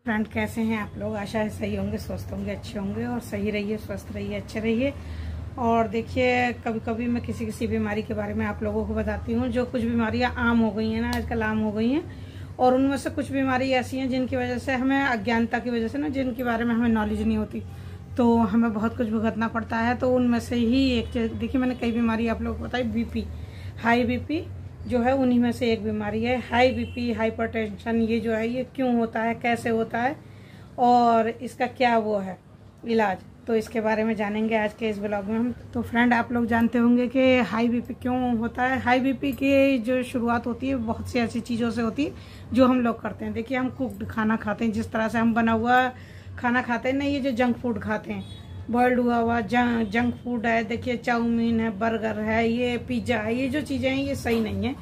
Friend, कैसे हैं आप लोग? आशा है सही होंगे, स्वस्थ होंगे, अच्छे होंगे। और सही रहिए, स्वस्थ रहिए, अच्छे रहिए। और देखिए, कभी कभी मैं किसी बीमारी के बारे में आप लोगों को बताती हूँ। जो कुछ बीमारियाँ आम हो गई हैं ना, आजकल आम हो गई हैं, और उनमें से कुछ बीमारी ऐसी हैं जिनकी वजह से हमें अज्ञानता की वजह से ना, जिनके बारे में हमें नॉलेज नहीं होती, तो हमें बहुत कुछ भुगतना पड़ता है। तो उनमें से ही एक चीज़ देखिए, मैंने कई बीमारी आप लोगों को बताई। बीपी, हाई बीपी जो है, उन्हीं में से एक बीमारी है हाई बीपी, हाइपरटेंशन। ये जो है, ये क्यों होता है, कैसे होता है, और इसका क्या वो है इलाज, तो इसके बारे में जानेंगे आज के इस ब्लॉग में हम। तो फ्रेंड, आप लोग जानते होंगे कि हाई बीपी क्यों होता है। हाई बीपी की जो शुरुआत होती है बहुत सी ऐसी चीज़ों से होती है जो हम लोग करते हैं। देखिए, हम कुक्ड खाना खाते हैं, जिस तरह से हम बना हुआ खाना खाते हैं ना, ये जो जंक फूड खाते हैं, बॉइल्ड हुआ जंक फूड है। देखिए, चाउमीन है, बर्गर है, ये पिज्ज़ा है, ये जो चीज़ें हैं ये सही नहीं है।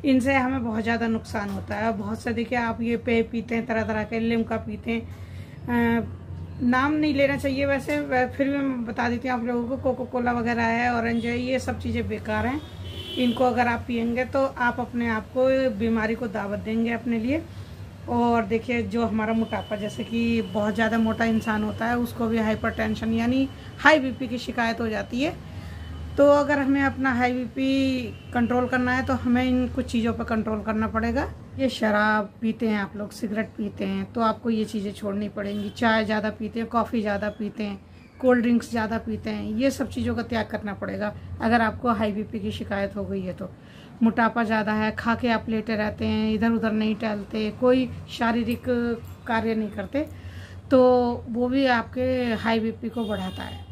इनसे हमें बहुत ज़्यादा नुकसान होता है। बहुत से देखिए, आप ये पेय पीते हैं, तरह तरह के लिम्का पीते हैं, नाम नहीं लेना चाहिए वैसे, फिर भी मैं बता देती हूँ आप लोगों को। कोको कोला वगैरह है, ऑरेंज है, ये सब चीज़ें बेकार हैं। इनको अगर आप पियेंगे तो आप अपने आप को बीमारी को दावत देंगे अपने लिए। और देखिए, जो हमारा मोटापा, जैसे कि बहुत ज़्यादा मोटा इंसान होता है, उसको भी हाइपरटेंशन यानी हाई बीपी की शिकायत हो जाती है। तो अगर हमें अपना हाई बीपी कंट्रोल करना है तो हमें इन कुछ चीज़ों पर कंट्रोल करना पड़ेगा। ये शराब पीते हैं आप लोग, सिगरेट पीते हैं, तो आपको ये चीज़ें छोड़नी पड़ेंगी। चाय ज़्यादा पीते हैं, कॉफ़ी ज़्यादा पीते हैं, कोल्ड ड्रिंक्स ज़्यादा पीते हैं, ये सब चीज़ों का त्याग करना पड़ेगा अगर आपको हाई बीपी की शिकायत हो गई है तो। मोटापा ज़्यादा है, खा के आप लेटे रहते हैं, इधर उधर नहीं टहलते, कोई शारीरिक कार्य नहीं करते, तो वो भी आपके हाई बीपी को बढ़ाता है।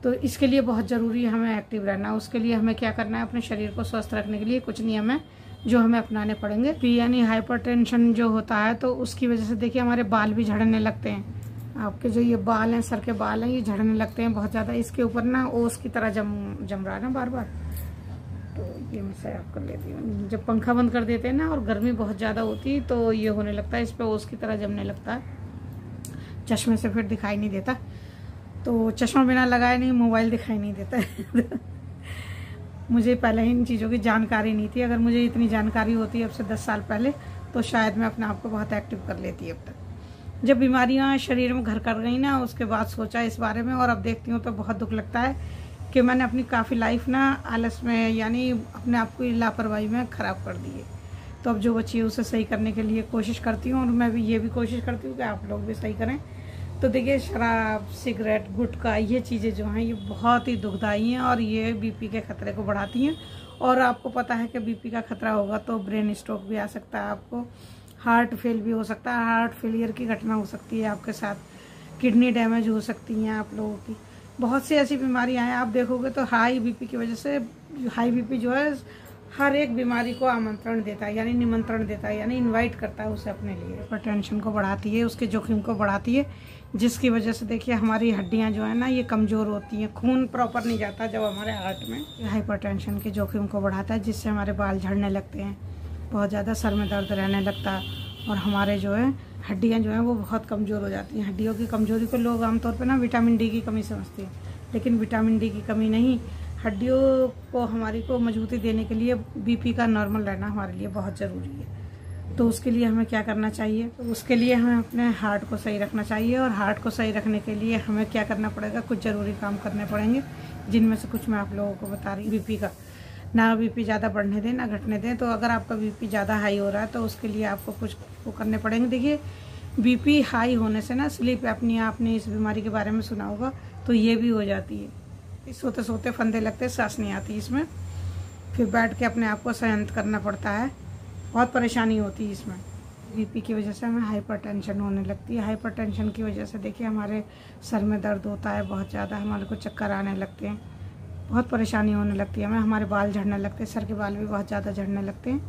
तो इसके लिए बहुत ज़रूरी है हमें एक्टिव रहना। उसके लिए हमें क्या करना है, अपने शरीर को स्वस्थ रखने के लिए कुछ नियम है जो हमें अपनाने पड़ेंगे। यानी हाइपरटेंशन जो होता है, तो उसकी वजह से देखिए हमारे बाल भी झड़ने लगते हैं। आपके जो ये बाल हैं, सर के बाल हैं, ये झड़ने लगते हैं बहुत ज़्यादा। इसके ऊपर ना ओस की तरह जम रहा है ना बार बार, तो ये मैं साफ कर लेती हूँ। जब पंखा बंद कर देते हैं ना और गर्मी बहुत ज़्यादा होती है तो ये होने लगता है, इस पर ओस की तरह जमने लगता है। चश्मे से फिर दिखाई नहीं देता, तो चश्मा बिना लगाए नहीं मोबाइल दिखाई नहीं देता है। मुझे पहले ही इन चीज़ों की जानकारी नहीं थी। अगर मुझे इतनी जानकारी होती अब से 10 साल पहले, तो शायद मैं अपने आप को बहुत एक्टिव कर लेती अब तक। जब बीमारियां शरीर में घर कर गई ना, उसके बाद सोचा इस बारे में, और अब देखती हूँ तो बहुत दुख लगता है कि मैंने अपनी काफ़ी लाइफ ना आलस में, यानी अपने आप को लापरवाही में ख़राब कर दी है। तो अब जो बची है उसे सही करने के लिए कोशिश करती हूँ, और मैं भी ये भी कोशिश करती हूँ कि आप लोग भी सही करें। तो देखिए, शराब, सिगरेट, गुटखा, ये चीज़ें जो हैं ये बहुत ही दुखदाई हैं और ये बीपी के खतरे को बढ़ाती हैं। और आपको पता है कि बीपी का खतरा होगा तो ब्रेन स्ट्रोक भी आ सकता है, आपको हार्ट फेल भी हो सकता है, हार्ट फेलियर की घटना हो सकती है आपके साथ, किडनी डैमेज हो सकती हैं आप लोगों की। बहुत सी ऐसी बीमारियाँ हैं, आप देखोगे तो हाई बीपी की वजह से, हाई बीपी जो है हर एक बीमारी को आमंत्रण देता है, यानी निमंत्रण देता है, यानी इनवाइट करता है उसे अपने लिए। हाइपरटेंशन को बढ़ाती है, उसके जोखिम को बढ़ाती है, जिसकी वजह से देखिए हमारी हड्डियां जो है ना ये कमज़ोर होती हैं, खून प्रॉपर नहीं जाता जब हमारे हार्ट में। हाइपरटेंशन के जोखिम को बढ़ाता है, जिससे हमारे बाल झड़ने लगते हैं, बहुत ज़्यादा सर में दर्द रहने लगता है, और हमारे जो है हड्डियाँ जो हैं वो बहुत कमज़ोर हो जाती हैं। हड्डियों की कमज़ोरी को लोग आमतौर पर ना विटामिन डी की कमी समझते हैं, लेकिन विटामिन डी की कमी नहीं, हड्डियों को हमारी को मजबूती देने के लिए बीपी का नॉर्मल रहना हमारे लिए बहुत ज़रूरी है। तो उसके लिए हमें क्या करना चाहिए, तो उसके लिए हमें अपने हार्ट को सही रखना चाहिए, और हार्ट को सही रखने के लिए हमें क्या करना पड़ेगा, कुछ ज़रूरी काम करने पड़ेंगे, जिनमें से कुछ मैं आप लोगों को बता रही हूँ। बीपी का ना बीपी ज़्यादा बढ़ने दें ना घटने दें। तो अगर आपका बीपी ज़्यादा हाई हो रहा है तो उसके लिए आपको कुछ वो करने पड़ेंगे। देखिए, बीपी हाई होने से ना स्लीप एपनिया, आपने इस बीमारी के बारे में सुना होगा, तो ये भी हो जाती है। सोते सोते फंदे लगते, सांस नहीं आती इसमें, फिर बैठ के अपने आप को संयंत्र करना पड़ता है, बहुत परेशानी होती है इसमें। बीपी की वजह से हमें हाइपरटेंशन होने लगती है। हाइपरटेंशन की वजह से देखिए हमारे सर में दर्द होता है बहुत ज़्यादा, हमारे को चक्कर आने लगते हैं, बहुत परेशानी होने लगती है हमें, हमारे बाल झड़ने लगते हैं, सर के बाल भी बहुत ज़्यादा झड़ने लगते हैं,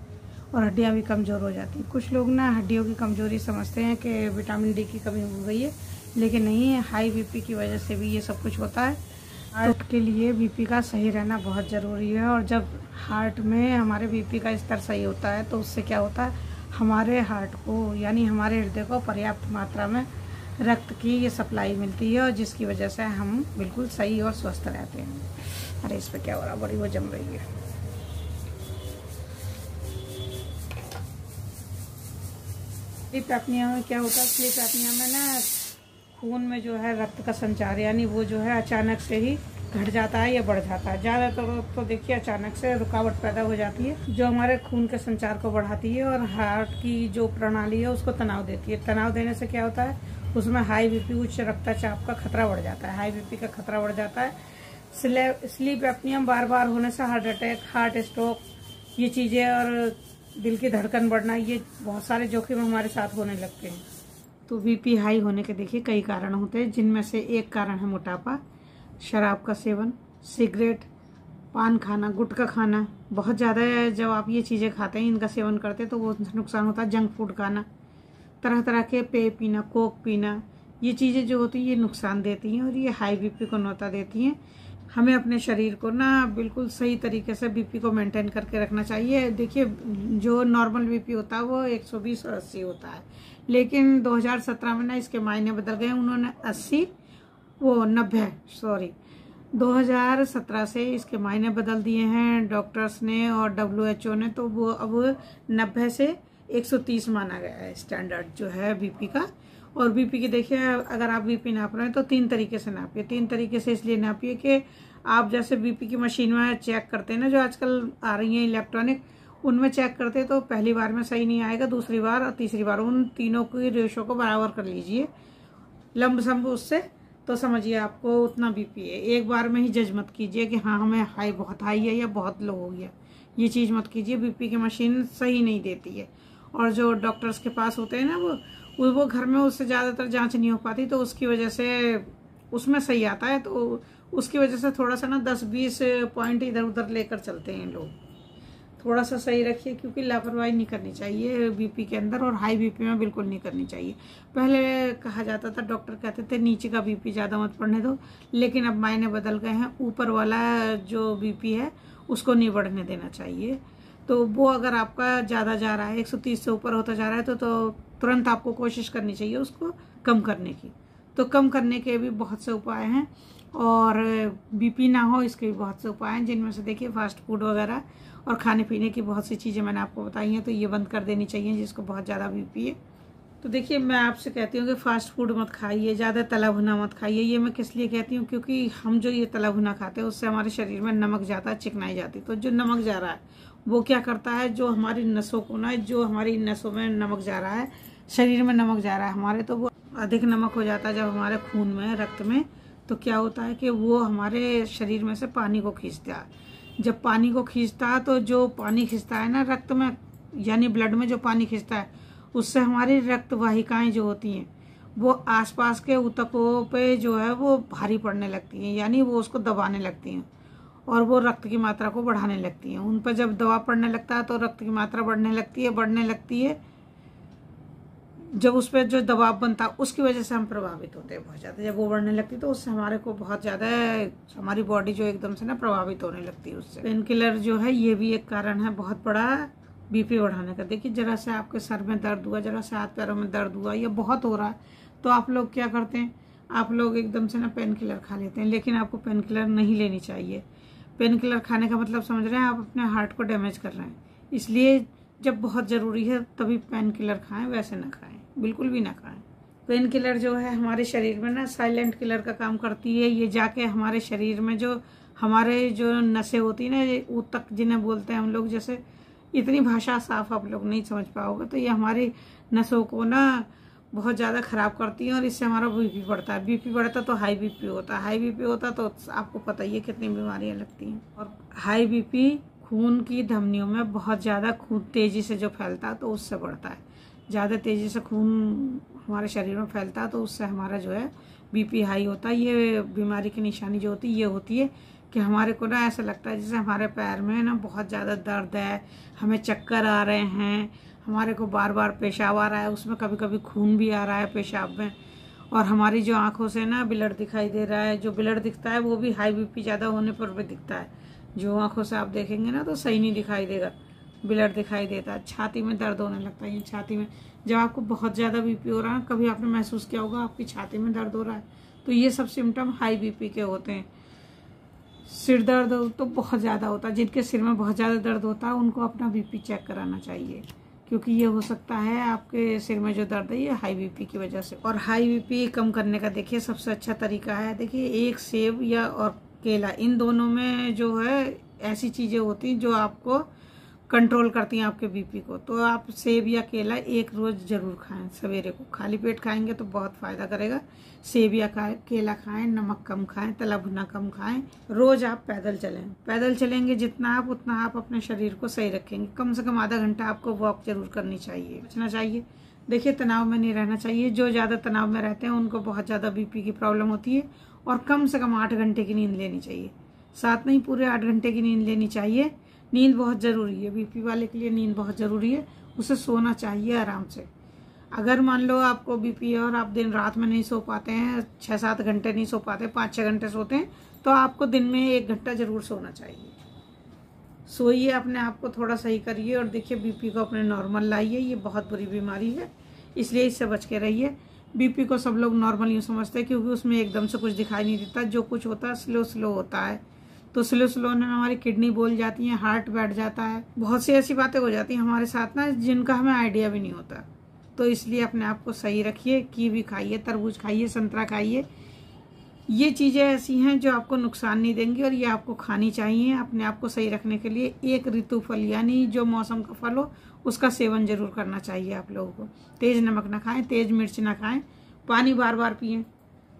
और हड्डियाँ भी कमज़ोर हो जाती हैं। कुछ लोग ना हड्डियों की कमज़ोरी समझते हैं कि विटामिन डी की कमी हो गई है, लेकिन नहीं है, हाई बीपी की वजह से भी ये सब कुछ होता है। हार्ट के लिए बीपी का सही रहना बहुत ज़रूरी है, और जब हार्ट में हमारे बीपी का स्तर सही होता है तो उससे क्या होता है, हमारे हार्ट को यानी हमारे हृदय को पर्याप्त मात्रा में रक्त की ये सप्लाई मिलती है, और जिसकी वजह से हम बिल्कुल सही और स्वस्थ रहते हैं। अरे इस पर क्या हो रहा, बड़ी वो जम रही है। स्लीप एपनिया में क्या होता है, स्लीप एपनिया में ना खून में जो है रक्त का संचार यानी वो जो है अचानक से ही घट जाता है या बढ़ जाता है। ज़्यादातर तो देखिए अचानक से रुकावट पैदा हो जाती है जो हमारे खून के संचार को बढ़ाती है और हार्ट की जो प्रणाली है उसको तनाव देती है। तनाव देने से क्या होता है, उसमें हाई बीपी, उच्च रक्तचाप का खतरा बढ़ जाता है, हाई बीपी का खतरा बढ़ जाता है। स्लीप एपनिया बार बार होने से हार्ट अटैक, हार्ट स्ट्रोक, ये चीज़ें और दिल की धड़कन बढ़ना, ये बहुत सारे जोखिम हमारे साथ होने लगते हैं। तो बीपी हाई होने के देखिए कई कारण होते हैं, जिनमें से एक कारण है मोटापा, शराब का सेवन, सिगरेट, पान खाना, गुटखा खाना। बहुत ज़्यादा जब आप ये चीज़ें खाते हैं, इनका सेवन करते हैं तो वो नुकसान होता है। जंक फूड खाना, तरह तरह के पेय पीना, कोक पीना, ये चीज़ें जो होती हैं ये नुकसान देती हैं और ये हाई बीपी को न्योता देती हैं। हमें अपने शरीर को ना बिल्कुल सही तरीके से बीपी को मेंटेन करके रखना चाहिए। देखिए जो नॉर्मल बीपी होता है वो 120 और 80 होता है, लेकिन 2017 में ना इसके मायने बदल गए। उन्होंने 90 2017 से इसके मायने बदल दिए हैं डॉक्टर्स ने और WHO ने, तो वो अब 90 से 130 माना गया है स्टैंडर्ड जो है बीपी का। और बीपी की देखिए अगर आप बीपी नाप रहे हैं तो 3 तरीके से नापिए। 3 तरीके से इसलिए नापिए कि आप जैसे बीपी की मशीन में चेक करते हैं ना, जो आजकल आ रही हैं इलेक्ट्रॉनिक, उनमें चेक करते तो पहली बार में सही नहीं आएगा, दूसरी बार और तीसरी बार उन तीनों की रेशो को बराबर कर लीजिए लंबसम उससे, तो समझिए आपको उतना बीपी है। एक बार में ही जज मत कीजिए कि हाँ हमें हाई बहुत हाई है या बहुत लो हो गया, ये चीज़ मत कीजिए। बीपी की मशीन सही नहीं देती है और जो डॉक्टर्स के पास होते हैं ना वो घर में उससे ज़्यादातर जांच नहीं हो पाती, तो उसकी वजह से उसमें सही आता है। तो उसकी वजह से थोड़ा सा ना 10-20 पॉइंट इधर उधर लेकर चलते हैं लोग। थोड़ा सा सही रखिए क्योंकि लापरवाही नहीं करनी चाहिए बीपी के अंदर, और हाई बीपी में बिल्कुल नहीं करनी चाहिए। पहले कहा जाता था, डॉक्टर कहते थे नीचे का बीपी ज़्यादा मत बढ़ने दो, लेकिन अब मायने बदल गए हैं, ऊपर वाला जो बीपी है उसको नहीं बढ़ने देना चाहिए। तो वो अगर आपका ज़्यादा जा रहा है, 130 से ऊपर होता जा रहा है, तो तुरंत आपको कोशिश करनी चाहिए उसको कम करने की। तो कम करने के भी बहुत से उपाय हैं और बीपी ना हो इसके भी बहुत से उपाय हैं, जिनमें से देखिए फास्ट फूड वगैरह और खाने पीने की बहुत सी चीज़ें मैंने आपको बताई हैं, तो ये बंद कर देनी चाहिए जिसको बहुत ज़्यादा बीपी है। तो देखिए मैं आपसे कहती हूँ कि फास्ट फूड मत खाइए, ज़्यादा तला भुना मत खाइए। ये मैं किस लिए कहती हूँ, क्योंकि हम जो ये तला भुना खाते हैं उससे हमारे शरीर में नमक जाता है, चिकनाई जाती है। तो जो नमक जा रहा है वो क्या करता है, जो हमारी नसों को ना, जो हमारी नसों में नमक जा रहा है, शरीर में नमक जा रहा है हमारे, तो वो अधिक नमक हो जाता है जब हमारे खून में, रक्त में। तो क्या होता है कि वो हमारे शरीर में से पानी को खींचता है। जब पानी को खींचता है तो जो पानी खींचता है ना रक्त में, यानी ब्लड में जो पानी खींचता है, उससे हमारी रक्त वाहिकाएं जो होती हैं वो आसपास के ऊतकों पे जो है वो भारी पड़ने लगती हैं, यानी वो उसको दबाने लगती हैं और वो रक्त की मात्रा को बढ़ाने लगती हैं। उन पर जब दबाव पड़ने लगता है तो रक्त की मात्रा बढ़ने लगती है। जब उस पर जो दबाव बनता है उसकी वजह से हम प्रभावित होते हैं बहुत ज़्यादा। जब वो बढ़ने लगती है तो उससे हमारे को बहुत ज़्यादा, हमारी बॉडी जो एकदम से ना प्रभावित होने लगती है उससे। पेन किलर जो है ये भी एक कारण है बहुत बड़ा बीपी बढ़ाने का। देखिए जरा से आपके सर में दर्द हुआ, जरा से हाथ पैरों में दर्द हुआ, ये बहुत हो रहा है, तो आप लोग क्या करते हैं, आप लोग एकदम से ना पेन किलर खा लेते हैं। लेकिन आपको पेन किलर नहीं लेनी चाहिए। पेन किलर खाने का मतलब समझ रहे हैं, आप अपने हार्ट को डैमेज कर रहे हैं। इसलिए जब बहुत ज़रूरी है तभी पेन किलर खाएं, वैसे ना खाएं, बिल्कुल भी ना खाएं। पेन किलर जो है हमारे शरीर में ना साइलेंट किलर का काम करती है। ये जाके हमारे शरीर में जो हमारे जो नसें होती है ना, ऊतक जिन्हें बोलते हैं हम लोग, जैसे इतनी भाषा साफ आप लोग नहीं समझ पाओगे, तो ये हमारी नसों को ना बहुत ज़्यादा ख़राब करती है और इससे हमारा बीपी बढ़ता है। बीपी बढ़ता तो हाई बीपी होता है, हाई बीपी होता तो आपको पता ही है कितनी बीमारियाँ लगती हैं। और हाई बीपी खून की धमनियों में बहुत ज़्यादा खून तेज़ी से जो फैलता है तो उससे बढ़ता है। ज़्यादा तेज़ी से खून हमारे शरीर में फैलता है तो उससे हमारा जो है बीपी हाई होता है। ये बीमारी की निशानी जो होती है ये होती है कि हमारे को ना ऐसा लगता है जैसे हमारे पैर में ना बहुत ज़्यादा दर्द है, हमें चक्कर आ रहे हैं, हमारे को बार बार पेशाब आ रहा है, उसमें कभी कभी खून भी आ रहा है पेशाब में, और हमारी जो आंखों से ना ब्लड दिखाई दे रहा है। जो ब्लड दिखता है वो भी हाई बीपी ज़्यादा होने पर भी दिखता है। जो आंखों से आप देखेंगे ना तो सही नहीं दिखाई देगा, ब्लड दिखाई देता है। छाती में दर्द होने लगता है। छाती में जब आपको बहुत ज़्यादा बीपी हो रहा है, कभी आपने महसूस किया होगा आपकी छाती में दर्द हो रहा है, तो ये सब सिम्टम हाई बीपी के होते हैं। सिर दर्द तो बहुत ज़्यादा होता है, जिनके सिर में बहुत ज़्यादा दर्द होता है उनको अपना बीपी चेक कराना चाहिए, क्योंकि ये हो सकता है आपके सिर में जो दर्द है ये हाई बीपी की वजह से। और हाई बीपी कम करने का देखिए सबसे अच्छा तरीका है, देखिए एक सेब या और केला, इन दोनों में जो है ऐसी चीज़ें होती हैं जो आपको कंट्रोल करती हैं आपके बीपी को। तो आप सेब या केला एक रोज़ ज़रूर खाएं, सवेरे को खाली पेट खाएंगे तो बहुत फ़ायदा करेगा। सेब या केला खाएं, नमक कम खाएं, तला भुना कम खाएं। रोज़ आप पैदल चलें, पैदल चलेंगे जितना आप उतना आप अपने शरीर को सही रखेंगे। कम से कम आधा घंटा आपको वॉक जरूर करनी चाहिए, बचना चाहिए। देखिए तनाव में नहीं रहना चाहिए, जो ज़्यादा तनाव में रहते हैं उनको बहुत ज़्यादा बीपी की प्रॉब्लम होती है। और कम से कम 8 घंटे की नींद लेनी चाहिए, 7 नहीं पूरे 8 घंटे की नींद लेनी चाहिए। नींद बहुत ज़रूरी है, बीपी वाले के लिए नींद बहुत ज़रूरी है। उसे सोना चाहिए आराम से। अगर मान लो आपको बीपी है और आप दिन रात में नहीं सो पाते हैं, 6-7 घंटे नहीं सो पाते, 5-6 घंटे सोते हैं, तो आपको दिन में 1 घंटा ज़रूर सोना चाहिए। सोइए, अपने आप को थोड़ा सही करिए और देखिए बीपी को अपने नॉर्मल लाइए। ये बहुत बुरी बीमारी है, इसलिए इससे बच के रहिए। बीपी को सब लोग नॉर्मल यूँ समझते हैं क्योंकि उसमें एकदम से कुछ दिखाई नहीं देता, जो कुछ होता है स्लो स्लो होता है। तो स्लो स्लो में हमारी किडनी बोल जाती है, हार्ट बैठ जाता है, बहुत सी ऐसी बातें हो जाती हैं हमारे साथ ना जिनका हमें आइडिया भी नहीं होता। तो इसलिए अपने आप को सही रखिए। कीवी खाइए, तरबूज खाइए, संतरा खाइए। ये चीज़ें ऐसी हैं जो आपको नुकसान नहीं देंगी और ये आपको खानी चाहिए अपने आप को सही रखने के लिए। एक ऋतु फल यानी जो मौसम का फल हो उसका सेवन जरूर करना चाहिए आप लोगों को। तेज़ नमक ना खाएं, तेज़ मिर्च ना खाएं, पानी बार बार पिएं।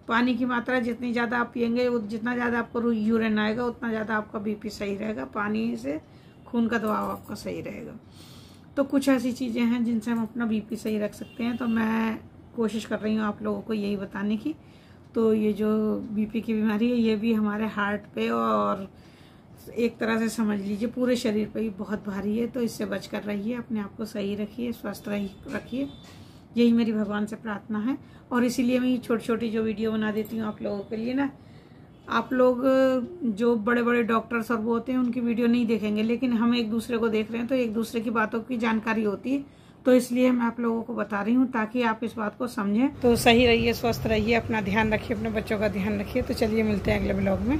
पानी की मात्रा जितनी ज़्यादा आप पिएंगे जितना ज़्यादा आपको यूरिन आएगा उतना ज़्यादा आपका बीपी सही रहेगा, पानी से खून का दबाव आपका सही रहेगा। तो कुछ ऐसी चीज़ें हैं जिनसे हम अपना बीपी सही रख सकते हैं। तो मैं कोशिश कर रही हूँ आप लोगों को यही बताने की। तो ये जो बीपी की बीमारी है ये भी हमारे हार्ट पे और एक तरह से समझ लीजिए पूरे शरीर पे ही बहुत भारी है। तो इससे बच कर रहिए, अपने आप को सही रखिए, स्वस्थ रखिए। यही मेरी भगवान से प्रार्थना है। और इसीलिए मैं ये छोटी छोटी जो वीडियो बना देती हूँ आप लोगों के लिए ना। आप लोग जो बड़े बड़े डॉक्टर्स और वो होते हैं उनकी वीडियो नहीं देखेंगे, लेकिन हम एक दूसरे को देख रहे हैं तो एक दूसरे की बातों की जानकारी होती है। तो इसलिए मैं आप लोगों को बता रही हूँ ताकि आप इस बात को समझें। तो सही रहिए, स्वस्थ रहिए, अपना ध्यान रखिए, अपने बच्चों का ध्यान रखिए। तो चलिए मिलते हैं अगले ब्लॉग में।